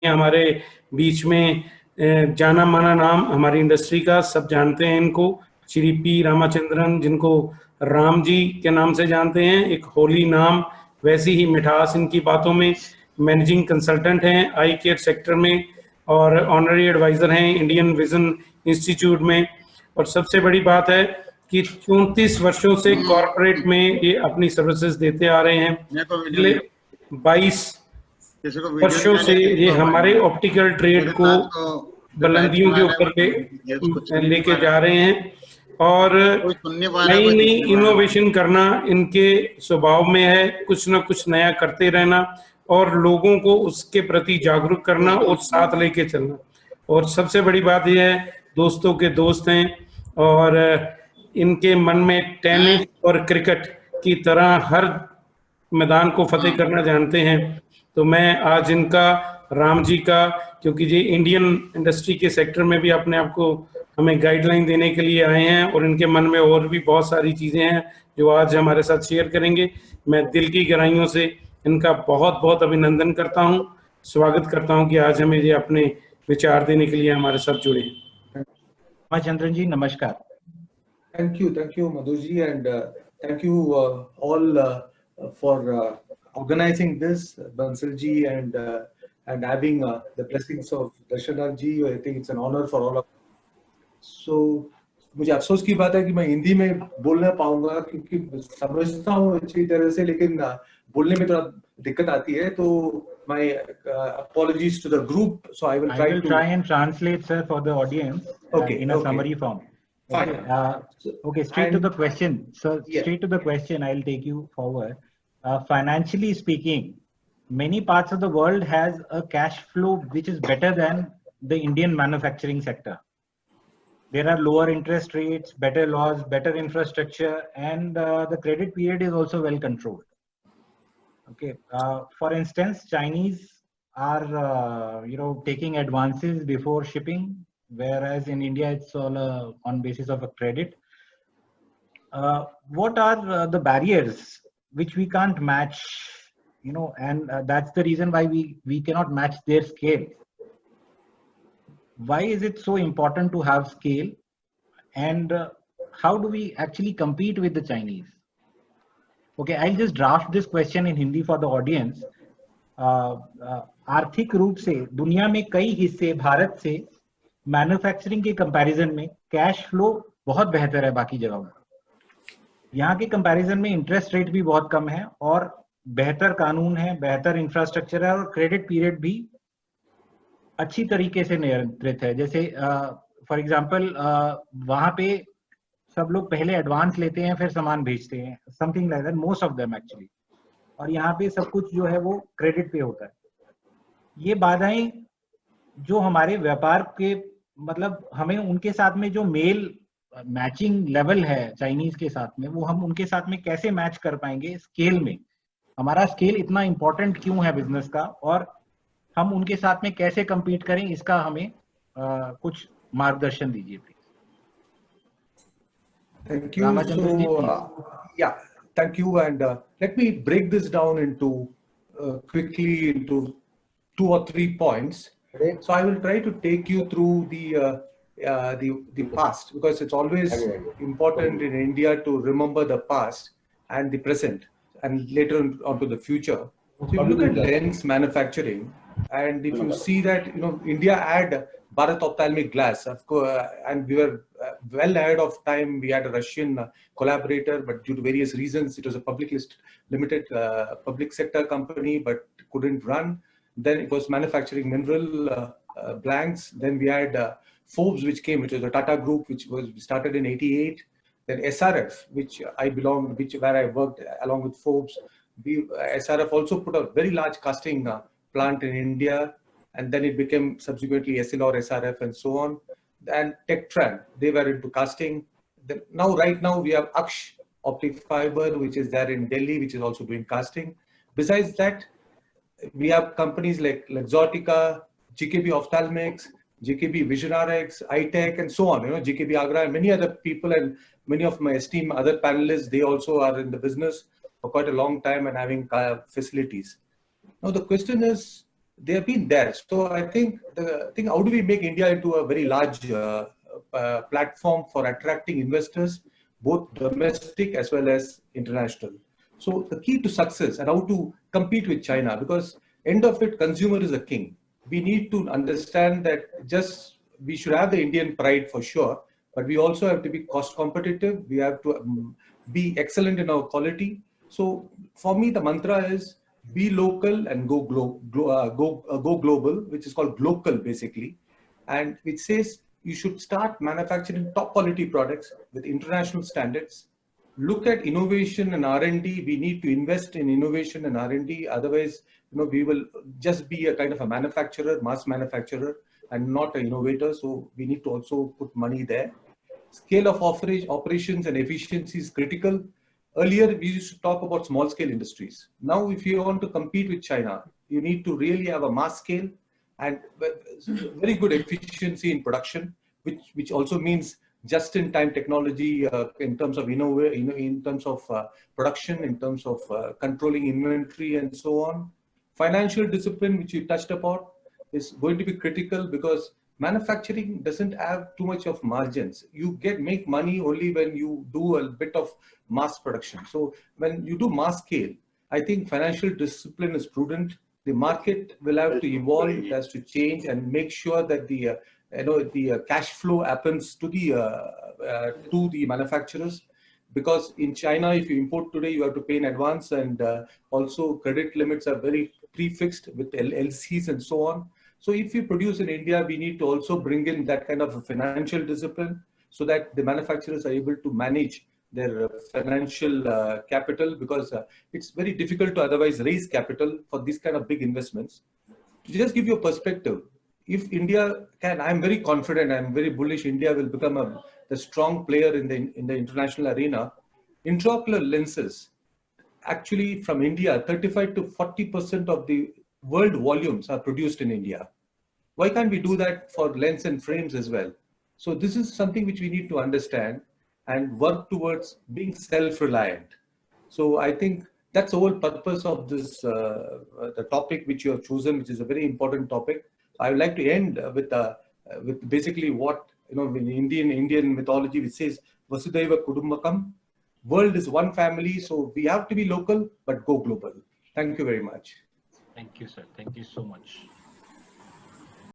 हमारे बीच में जाना माना नाम हमारी इंडस्ट्री का, सब जानते हैं इनको, श्री पी रामाचंद्रन, जिनको राम जी के नाम से जानते हैं। एक होली नाम, वैसी ही मिठास इनकी बातों में। मैनेजिंग कंसल्टेंट हैं आई केयर सेक्टर में और ऑनररी एडवाइजर हैं इंडियन विजन इंस्टीट्यूट में। और सबसे बड़ी बात है कि 34 वर्षों से कॉर्पोरेट में ये अपनी सर्विसेज देते आ रहे हैं। पिछले 22 वर्षों से ये हमारे ऑप्टिकल ट्रेड को बुलंदियों के ऊपर लेके जा रहे हैं और नई नई इनोवेशन करना इनके स्वभाव में है, कुछ ना कुछ नया करते रहना और लोगों को उसके प्रति जागरूक करना और साथ लेके चलना। और सबसे बड़ी बात यह है, दोस्तों के दोस्त हैं और इनके मन में टेनिस और क्रिकेट की तरह हर मैदान को फतेह करना जानते हैं। तो मैं आज इनका, राम जी का, क्योंकि ये इंडियन इंडस्ट्री के सेक्टर में भी अपने आप को हमें गाइडलाइन देने के लिए आए हैं और इनके मन में और भी बहुत सारी चीज़ें हैं जो आज हमारे साथ शेयर करेंगे। मैं दिल की गहराइयों से इनका बहुत बहुत अभिनंदन करता हूं, स्वागत करता हूं कि आज हमें ये अपने विचार देने के लिए हमारे साथ जुड़े हैं। रामाचंद्रन जी नमस्कार। Thank you Madhu ji, and thank you all for organizing this, Bansal ji, and having the blessings of Darshanak ji. I think it's an honor for all of us. So मुझे अफसोस की बात है कि मैं हिंदी में बोल नहीं पाऊंगा क्योंकि समझता हूँ अच्छी तरह से, लेकिन बोलने में थोड़ा दिक्कत आती है। तो my apologies to the group. So I will try and translate, sir, for the audience in a summary form. Fine. Okay, straight to the question. So straight to the question, I'll take you forward. Financially speaking, many parts of the world has a cash flow which is better than the Indian manufacturing sector. There are lower interest rates, better laws, better infrastructure, and the credit period is also well controlled. Okay. For instance, Chinese are taking advances before shipping, whereas in India it's all on basis of a credit. What are the barriers which we can't match? And that's the reason why we cannot match their scale. Why is it so important to have scale? And how do we actually compete with the Chinese? Okay, I'll just draft this question in Hindi for the audience. आर्थिक रूप से दुनिया में कई हिस्से भारत से manufacturing के comparison में कैश फ्लो बहुत बेहतर है बाकी जगहों में। यहाँ के कंपैरिजन में इंटरेस्ट रेट भी बहुत कम है और बेहतर कानून है, बेहतर इंफ्रास्ट्रक्चर है और क्रेडिट पीरियड भी अच्छी तरीके से नियंत्रित है। जैसे फॉर एग्जांपल वहाँ पे सब लोग पहले एडवांस लेते हैं फिर सामान भेजते हैं, something like that, most of them actually. और यहाँ पे सब कुछ जो है वो क्रेडिट पे होता है। ये बाधाएं जो हमारे व्यापार के, मतलब हमें उनके साथ में जो मेल मैचिंग लेवल है चाइनीज के साथ में, वो हम उनके साथ में कैसे मैच कर पाएंगे स्केल में? हमारा स्केल इतना इंपॉर्टेंट क्यों है बिजनेस का, और हम उनके साथ में कैसे compete करें, इसका हमें कुछ मार्गदर्शन दीजिए please. Thank you. Thank you, and let me break this down into quickly into 2 or 3 points. So I will try to take you through the past, because it's always important in India to remember the past and the present and later on to the future. So you look at lens manufacturing, and if you see that India had Bharat Ophthalmic Glass, of course, and we were well ahead of time. We had a Russian collaborator, but due to various reasons, it was a limited public sector company, but couldn't run. Then it was manufacturing mineral blanks. Then we had Forbes, which was a Tata Group, which was started in '88. Then SRF, where I worked along with Forbes. SRF also put a very large casting plant in India, and then it became subsequently Essilor, SRF, and so on. And Tektran, they were into casting. Right now, we have Aksh Optic Fiber, which is there in Delhi, which is also doing casting. Besides that, we have companies like Luxottica, GKB Ophthalmics, GKB VisionRx, iTech, and so on. GKB Agra, and many other people, and many of my esteemed other panelists, they also are in the business for quite a long time and having facilities. Now the question is, they have been there. So I think the thing, how do we make India into a very large platform for attracting investors, both domestic as well as international. So the key to success and how to compete with China, because end of it, consumer is a king. We need to understand that we should have the Indian pride for sure, but we also have to be cost competitive. We have to be excellent in our quality. So for me, the mantra is be local and go global, which is called Glocal basically, and it says you should start manufacturing top quality products with international standards. Look at innovation and R&D. We need to invest in innovation and R&D. Otherwise, we will just be a kind of a manufacturer, mass manufacturer, and not an innovator. So we need to also put money there. Scale of operations and efficiency is critical. Earlier, we used to talk about small scale industries. Now, if you want to compete with China, you need to really have a mass scale and very good efficiency in production, which also means just-in-time technology in terms of in terms of production, in terms of controlling inventory and so on. Financial discipline, which you touched upon, is going to be critical because manufacturing doesn't have too much of margins. You make money only when you do a bit of mass production. So when you do mass scale, I think financial discipline is prudent. The market will have to evolve, it has to change and make sure that the cash flow happens to the manufacturers. Because in China, if you import today, you have to pay in advance, and also credit limits are very prefixed with LCs and so on. So if you produce in India, we need to also bring in that kind of a financial discipline so that the manufacturers are able to manage their financial capital, because it's very difficult to otherwise raise capital for these kind of big investments. To just give you a perspective, if India can, I'm very confident, I'm very bullish, India will become the strong player in the international arena. Intraocular lenses, actually from India, 35 to 40% of the world volumes are produced in India. Why can't we do that for lens and frames as well? So this is something which we need to understand and work towards being self-reliant. So I think that's the whole purpose of this, the topic which you have chosen, which is a very important topic. I would like to end with basically what, in Indian mythology, which says, Vasudhaiva Kudumbakam, world is one family, so we have to be local, but go global. Thank you very much. Thank you, sir. Thank you so much.